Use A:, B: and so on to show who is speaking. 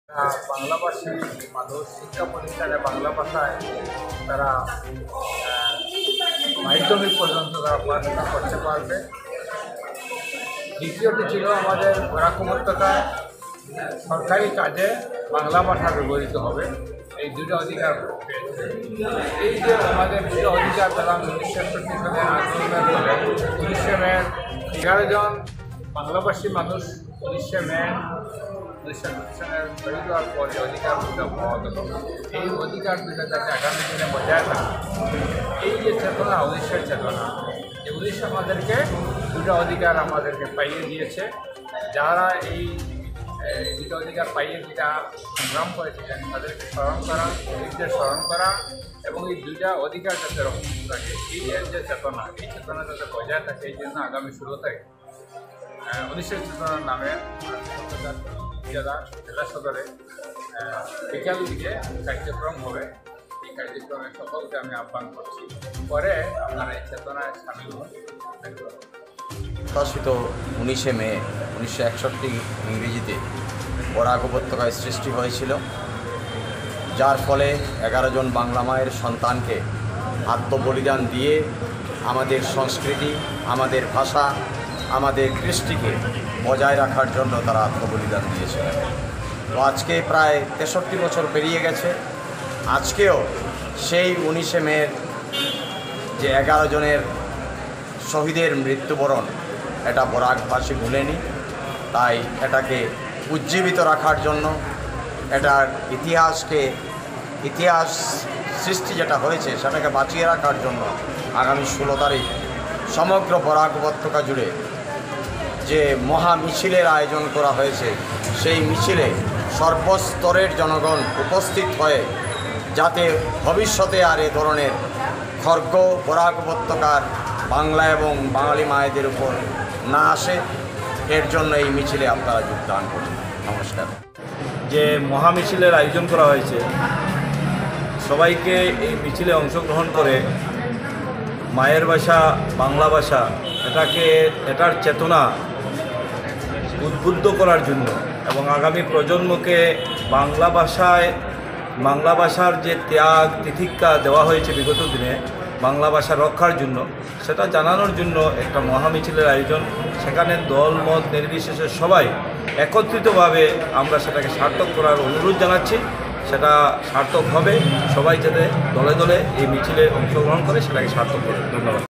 A: বাংলাভাষী মানুষ শিক্ষা প্রতিষ্ঠানে বাংলা ভাষায় তারা মাধ্যমিক পর্যন্ত তারা পড়াশোনা করতে পারবে। দ্বিতীয়টি ছিল আমাদের বরাক উপত্যকায় সরকারি কাজে বাংলা ভাষা ব্যবহৃত হবে। এই দুটো অধিকার পেয়েছে। এই যে আমাদের দুটো অধিকার পেলাম 1961 সালে আন্দোলনের ফলে 19শে মে 11 জন বাংলাভাষী মানুষ 19শে মে 1961 সালের শহীদ হওয়ার পর যে অধিকার দুটো পাওয়া গেল, এই অধিকার দুটো যাতে আগামী দিনে বজায় থাকে, এই যে চেতনা 1900 চেতনা, এই 1900 আমাদেরকে দুটো অধিকার আমাদেরকে পাইয়ে দিয়েছে। যারা এই দুটো অধিকার পাইয়ে যেটা সংগ্রাম করেছিলেন তাদেরকে স্মরণ করা, শহীদদের স্মরণ করা এবং এই দুইটা অধিকার যাতে রক্ষিত থাকে, এই যে চেতনা, এই চেতনা যাতে বজায় থাকে, এই জন্য আগামী 16 তারিখ 1900 চেতনার নামে জেলা সদরে বিকাল দিকে কার্যক্রম হবে। এই কার্যক্রমে সকলকে আমি আহ্বান করছি, পরে আপনারা এই চেতনায় সামিল হন।
B: প্রকাশিত 19শে মে 1961 ইংরেজিতে বরাক উপত্যকায় সৃষ্টি হয়েছিল, যার ফলে 11 জন বাংলা মায়ের সন্তানকে আত্মবলিদান দিয়ে আমাদের সংস্কৃতি, আমাদের ভাষা, আমাদের কৃষ্টিকে বজায় রাখার জন্য তারা আত্মবলিদান দিয়েছিলেন। তো আজকে প্রায় 63 বছর পেরিয়ে গেছে। আজকেও সেই 19শে মের যে 11 জনের শহীদের মৃত্যুবরণ, এটা বরাকবাসী ভুলেনি। তাই এটাকে উজ্জীবিত রাখার জন্য, এটার ইতিহাস সৃষ্টি যেটা হয়েছে সেটাকে বাঁচিয়ে রাখার জন্য আগামী 16 তারিখ সমগ্র বরাক উপত্যকা জুড়ে যে মহা মিছিলের আয়োজন করা হয়েছে, সেই মিছিলে সর্বস্তরের জনগণ উপস্থিত হয়ে যাতে ভবিষ্যতে আর এ ধরনের খর্গ বরাক উপত্যকার বাংলা এবং বাঙালি মায়েদের উপর না আসে, এর জন্য এই মিছিলে আপনারা যোগদান করুন। নমস্কার।
C: যে মহামিছিলের আয়োজন করা হয়েছে, সবাইকে এই মিছিলে অংশগ্রহণ করে মায়ের ভাষা বাংলা ভাষা এটার চেতনা উদ্বুদ্ধ করার জন্য এবং আগামী প্রজন্মকে বাংলা ভাষার যে ত্যাগ তিতিক্ষা দেওয়া হয়েছে বিগত দিনে বাংলা ভাষা রক্ষার জন্য, সেটা জানানোর জন্য একটা মহামিছিলের আয়োজন। সেখানে দল মত নির্বিশেষে সবাই একত্রিতভাবে আমরা সেটাকে সার্থক করার অনুরোধ জানাচ্ছি। সেটা সার্থক হবে, সবাই যাতে দলে দলে এই মিছিলে অংশগ্রহণ করে সেটাকে সার্থক করে। ধন্যবাদ।